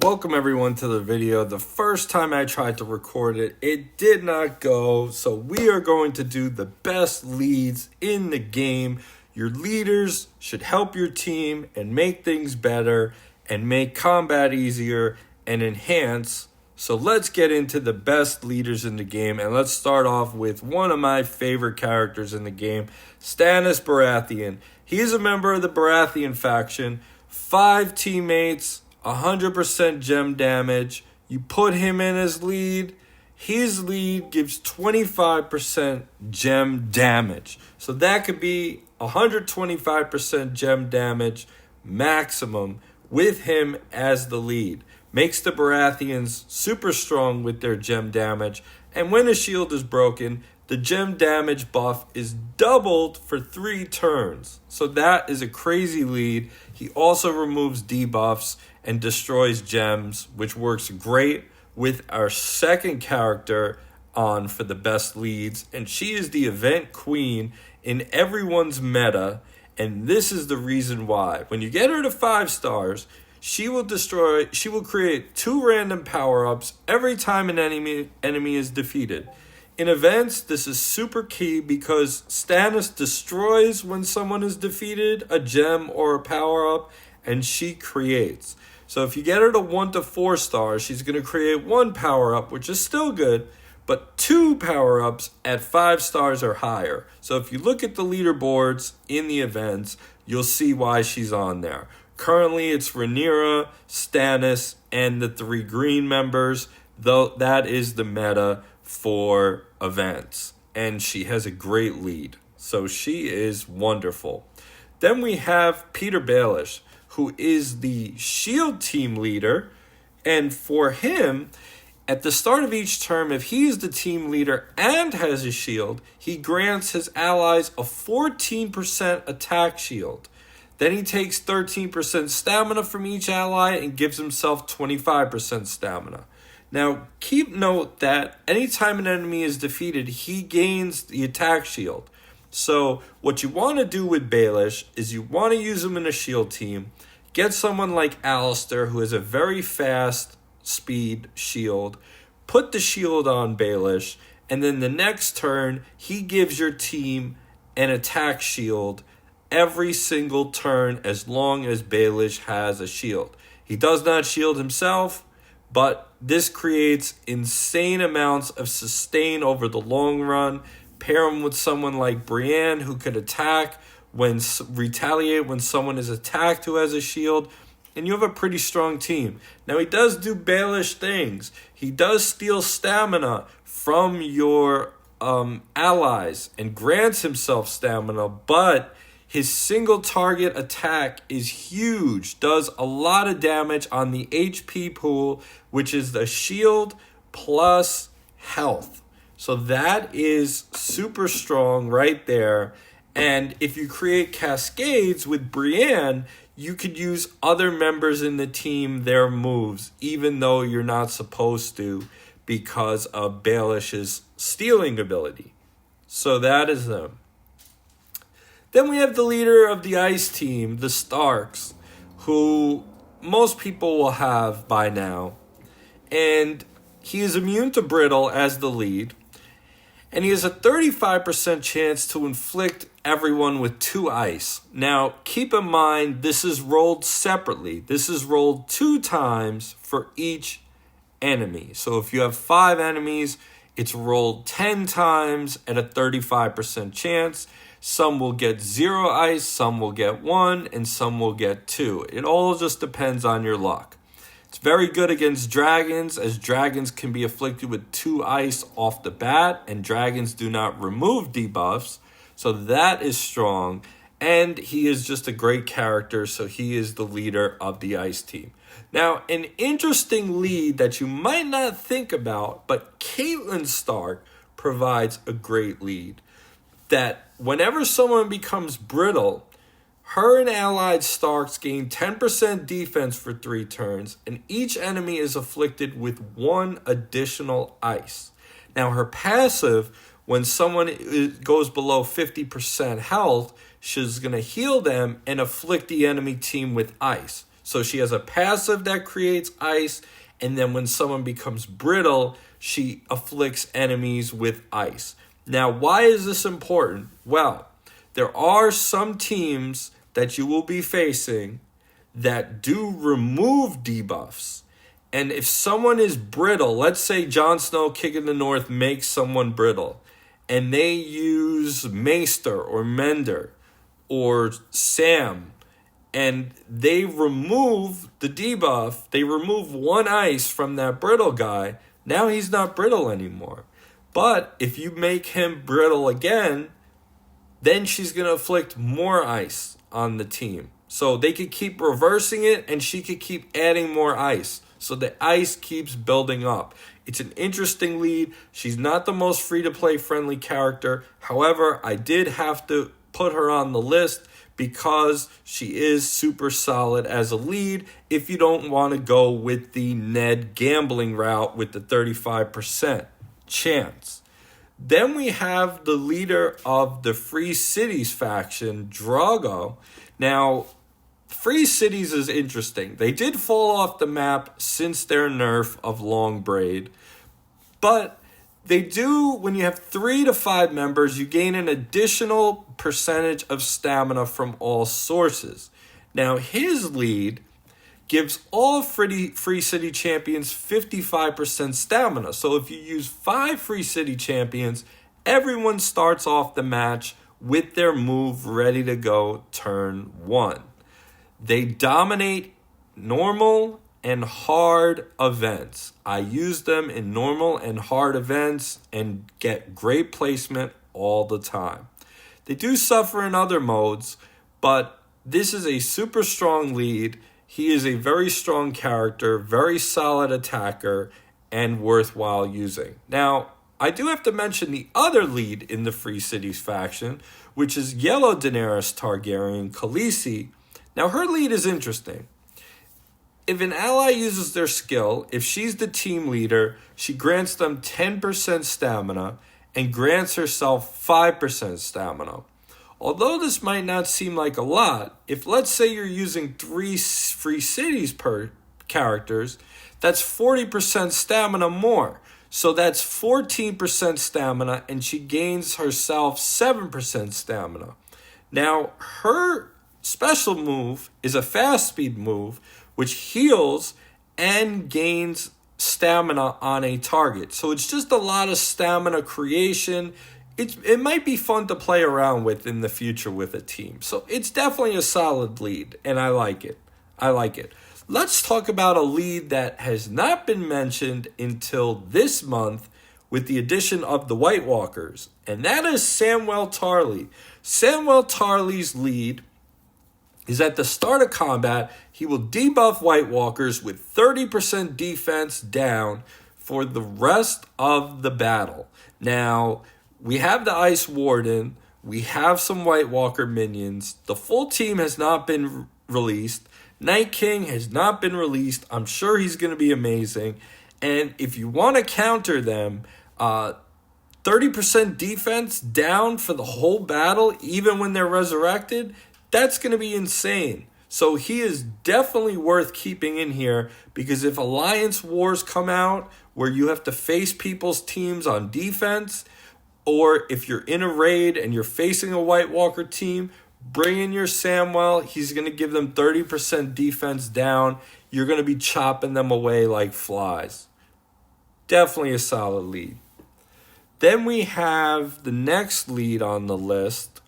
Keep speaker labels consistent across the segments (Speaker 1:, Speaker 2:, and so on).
Speaker 1: Welcome everyone to the video. The first time I tried to record it, it did not go. So we are going to do the best leads in the game. Your leaders should help your team and make things better and make combat easier and enhance. So let's get into the best leaders in the game, and let's start off with one of my favorite characters in the game, Stannis Baratheon. He is a member of the Baratheon faction, 5 teammates, 100% gem damage. You put him in as lead, his lead gives 25% gem damage. So that could be 125% gem damage maximum with him as the lead. Makes the Baratheons super strong with their gem damage. And when a shield is broken, the gem damage buff is doubled for 3 turns. So that is a crazy lead. He also removes debuffs and destroys gems, which works great with our second character on for the best leads. And she is the event queen in everyone's meta. And this is the reason why. When you get her to 5 stars, she will create 2 random power-ups every time an enemy is defeated. In events, this is super key because Stannis destroys when someone is defeated, a gem or a power-up, and she creates. So if you get her to 1 to 4 stars, she's going to create 1 power-up, which is still good, but 2 power-ups at 5 stars or higher. So if you look at the leaderboards in the events, you'll see why she's on there. Currently, it's Rhaenyra, Stannis, and the 3 green members, though that is the meta for events. And she has a great lead. So she is wonderful. Then we have Petyr Baelish, who is the shield team leader. And for him, at the start of each term, if he is the team leader and has a shield, he grants his allies a 14% attack shield. Then he takes 13% stamina from each ally and gives himself 25% stamina. Now, keep note that anytime an enemy is defeated, he gains the attack shield. So what you want to do with Baelish is you want to use him in a shield team. Get someone like Alistair, who has a very fast speed shield. Put the shield on Baelish, and then the next turn, he gives your team an attack shield every single turn as long as Baelish has a shield. He does not shield himself, but this creates insane amounts of sustain over the long run. Pair him with someone like Brienne, who could retaliate when someone is attacked who has a shield, and you have a pretty strong team. Now, he does do Baelish things. He does steal stamina from your allies and grants himself stamina, but his single target attack is huge, does a lot of damage on the HP pool, which is the shield plus health. So that is super strong right there. And if you create cascades with Brienne, you could use other members in the team, their moves, even though you're not supposed to because of Baelish's stealing ability. So that is them. Then we have the leader of the Ice team, the Starks, who most people will have by now. And he is immune to brittle as the lead. And he has a 35% chance to inflict everyone with 2 ice. Now, keep in mind, this is rolled separately. This is rolled 2 times for each enemy. So if you have 5 enemies, it's rolled 10 times at a 35% chance. Some will get 0 ice, some will get 1, and some will get 2. It all just depends on your luck. It's very good against dragons, as dragons can be afflicted with 2 ice off the bat, and dragons do not remove debuffs, so that is strong. And he is just a great character, so he is the leader of the Ice team. Now, an interesting lead that you might not think about, but Catelyn Stark provides a great lead. That whenever someone becomes brittle, her and allied Starks gain 10% defense for 3 turns, and each enemy is afflicted with 1 additional ice. Now, her passive, when someone goes below 50% health, she's going to heal them and afflict the enemy team with ice. So she has a passive that creates ice, and then when someone becomes brittle, she afflicts enemies with ice. Now, why is this important? Well, there are some teams that you will be facing that do remove debuffs. And if someone is brittle, let's say Jon Snow, King of the North, makes someone brittle, and they use Maester or Mender or Sam, and they remove the debuff, they remove one ice from that brittle guy, now he's not brittle anymore. But if you make him brittle again, then she's going to afflict more ice on the team. So they could keep reversing it, and she could keep adding more ice. So the ice keeps building up. It's an interesting lead. She's not the most free-to-play friendly character. However, I did have to put her on the list because she is super solid as a lead if you don't want to go with the Ned gambling route with the 35% chance. Then we have the leader of the Free Cities faction, Drogo. Now, Free Cities is interesting. They did fall off the map since their nerf of Long Braid. But they do, when you have 3 to 5 members, you gain an additional percentage of stamina from all sources. Now, his lead gives all Free City champions 55% stamina. So if you use 5 Free City champions, everyone starts off the match with their move ready to go turn 1. They dominate normal and hard events. I use them in normal and hard events and get great placement all the time. They do suffer in other modes, but this is a super strong lead. He is a very strong character, very solid attacker, and worthwhile using. Now, I do have to mention the other lead in the Free Cities faction, which is Yellow Daenerys Targaryen, Khaleesi. Now, her lead is interesting. If an ally uses their skill, if she's the team leader, she grants them 10% stamina and grants herself 5% stamina. Although this might not seem like a lot, if let's say you're using 3 Free Cities per characters, that's 40% stamina more. So that's 14% stamina, and she gains herself 7% stamina. Now, her special move is a fast speed move, which heals and gains stamina on a target. So it's just a lot of stamina creation. It might be fun to play around with in the future with a team. So it's definitely a solid lead, and I like it. Let's talk about a lead that has not been mentioned until this month with the addition of the White Walkers, and that is Samwell Tarly. Samwell Tarly's lead is at the start of combat, he will debuff White Walkers with 30% defense down for the rest of the battle. Now, we have the Ice Warden, we have some White Walker minions, the full team has not been released, Night King has not been released. I'm sure he's going to be amazing. And if you want to counter them, 30% defense down for the whole battle, even when they're resurrected, that's going to be insane. So he is definitely worth keeping in here because if Alliance Wars come out where you have to face people's teams on defense, or if you're in a raid and you're facing a White Walker team, bring in your Samwell. He's going to give them 30% defense down. You're going to be chopping them away like flies. Definitely a solid lead. Then we have the next lead on the list,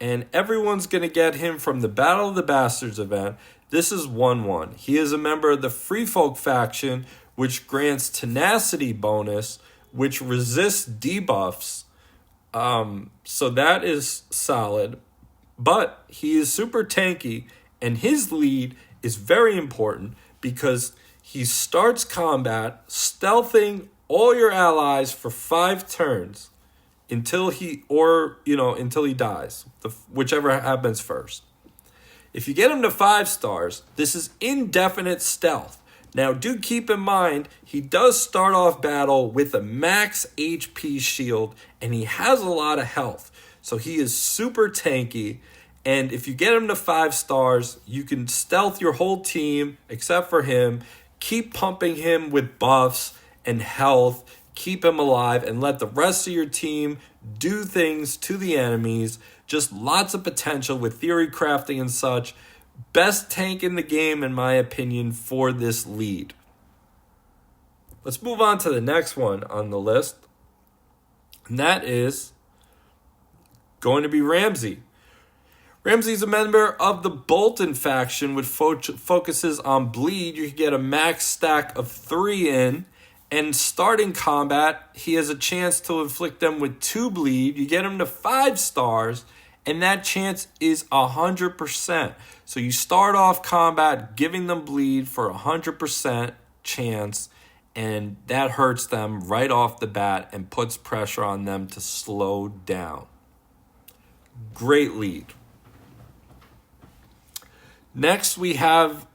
Speaker 1: and everyone's going to get him from the Battle of the Bastards event. This is Wun Wun. He is a member of the Free Folk faction, which grants tenacity bonus, which resists debuffs. So that is solid. But he is super tanky, and his lead is very important because he starts combat stealthing all your allies for 5 turns until he dies, whichever happens first. If you get him to 5 stars, this is indefinite stealth. Now, do keep in mind, he does start off battle with a max HP shield, and he has a lot of health. So he is super tanky, And if you get him to 5 stars, you can stealth your whole team except for him, keep pumping him with buffs and health, keep him alive, and let the rest of your team do things to the enemies. Just lots of potential with theory crafting and such. Best tank in the game, in my opinion, for this lead. Let's move on to the next one on the list. And that is going to be Ramsay. Ramsay's a member of the Bolton faction, which focuses on bleed. You can get a max stack of 3 in. And starting combat, he has a chance to inflict them with 2 bleed. You get him to 5 stars, and that chance is 100%. So you start off combat giving them bleed for 100% chance, and that hurts them right off the bat and puts pressure on them to slow down. Great lead. Next, we have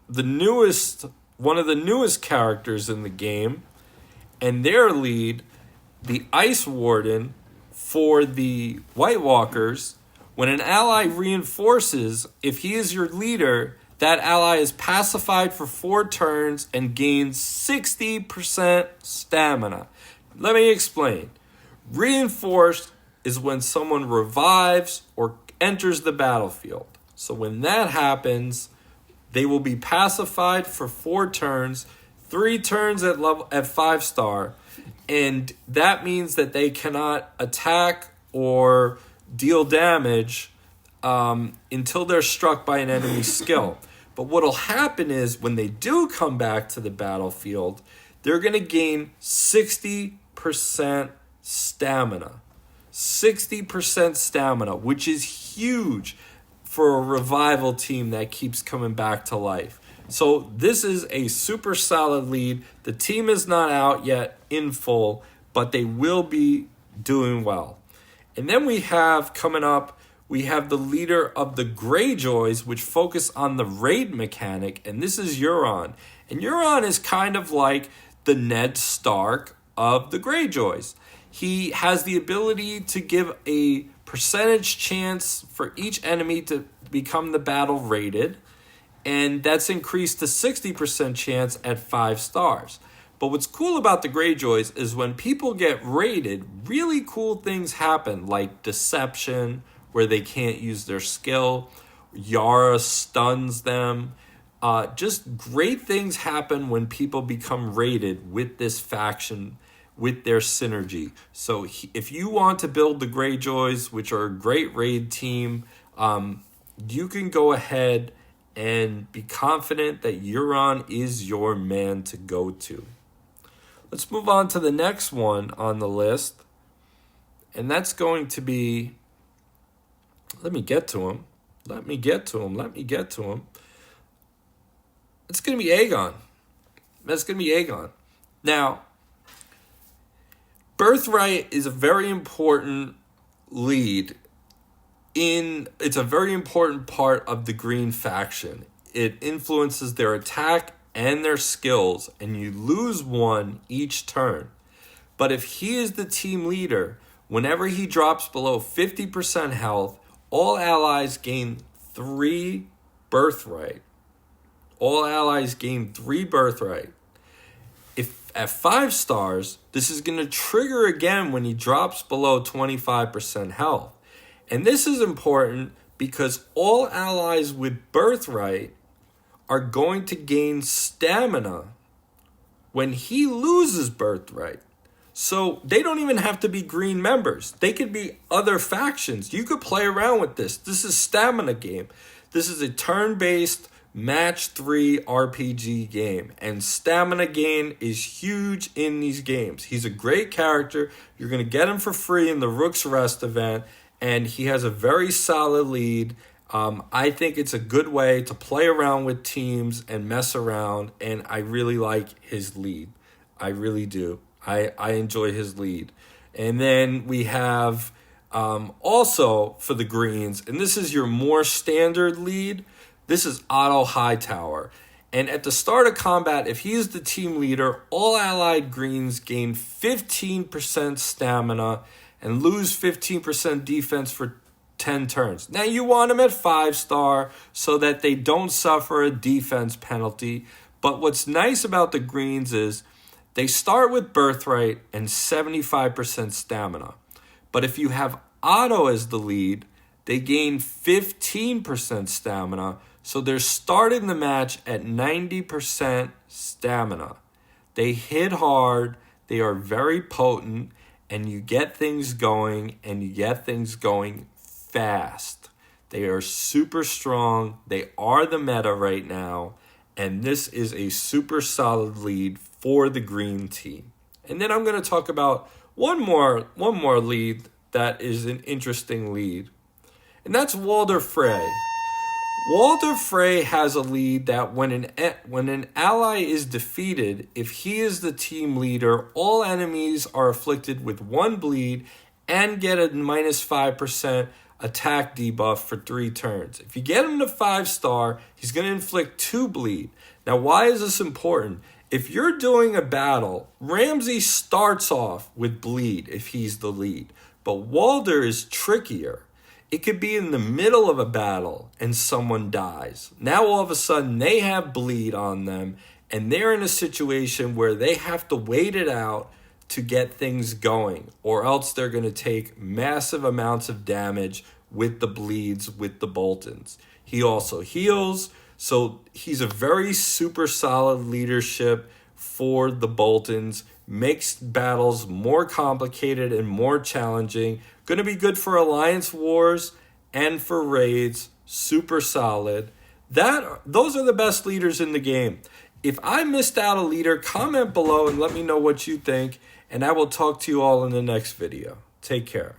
Speaker 1: one of the newest characters in the game, and their lead, the Ice Warden for the White Walkers. When an ally reinforces, if he is your leader, that ally is pacified for 4 turns and gains 60% stamina. Let me explain. Reinforced is when someone revives or enters the battlefield. So when that happens, they will be pacified for 4 turns, 3 turns at 5 star, and that means that they cannot attack or deal damage until they're struck by an enemy skill. But what will happen is when they do come back to the battlefield, they're going to gain 60% stamina. 60% stamina, which is huge for a revival team that keeps coming back to life. So this is a super solid lead. The team is not out yet in full, but they will be doing well. And then we have coming up, we have the leader of the Greyjoys, which focus on the raid mechanic, and this is Euron. And Euron is kind of like the Ned Stark of the Greyjoys. He has the ability to give a percentage chance for each enemy to become the battle rated, and that's increased to 60% chance at 5 stars. But what's cool about the Greyjoys is when people get raided, really cool things happen, like deception, where they can't use their skill. Yara stuns them. Just great things happen when people become raided with this faction, with their synergy. So if you want to build the Greyjoys, which are a great raid team, you can go ahead and be confident that Euron is your man to go to. Let's move on to the next one on the list. And that's going to be... Let me get to him. It's going to be Aegon. That's going to be Aegon. Now, Birthright is a very important lead. It's a very important part of the Green faction. It influences their attack and their skills, and you lose 1 each turn. But if he is the team leader, whenever he drops below 50% health, all allies gain 3 birthright. If at 5 stars, this is going to trigger again when he drops below 25% health. And this is important because all allies with birthright are going to gain stamina when he loses birthright. So they don't even have to be green members. They could be other factions. You could play around with this. This is stamina game. This is a turn-based match 3 RPG game. And stamina gain is huge in these games. He's a great character. You're going to get him for free in the Rook's Rest event. And he has a very solid lead. I think it's a good way to play around with teams and mess around. And I really like his lead. I really do. I enjoy his lead. And then we have also for the Greens, and this is your more standard lead, this is Otto Hightower. And at the start of combat, if he is the team leader, all allied Greens gain 15% stamina and lose 15% defense for 10 turns. Now you want them at 5-star so that they don't suffer a defense penalty. But what's nice about the greens is they start with birthright and 75% stamina. But if you have Otto as the lead, they gain 15% stamina. So they're starting the match at 90% stamina. They hit hard, they are very potent, and you get things going, and you get things going fast. They are super strong. They are the meta right now, and this is a super solid lead for the green team. And then I'm going to talk about one more lead that is an interesting lead, and that's Walder Frey. Walder Frey has a lead that when an ally is defeated, if he is the team leader, all enemies are afflicted with 1 bleed and get a minus 5% attack debuff for 3 turns. If you get him to 5-star, he's going to inflict 2 bleed. Now, why is this important? If you're doing a battle, Ramsay starts off with bleed if he's the lead, but Walder is trickier. It could be in the middle of a battle and someone dies. Now all of a sudden they have bleed on them and they're in a situation where they have to wait it out to get things going, or else they're going to take massive amounts of damage with the bleeds with the Boltons. He also heals, so he's a very super solid leadership for the Boltons. Makes battles more complicated and more challenging. Going to be good for alliance wars and for raids. Super solid. Those are the best leaders in the game. If I missed out a leader, comment below and let me know what you think, and I will talk to you all in the next video. Take care.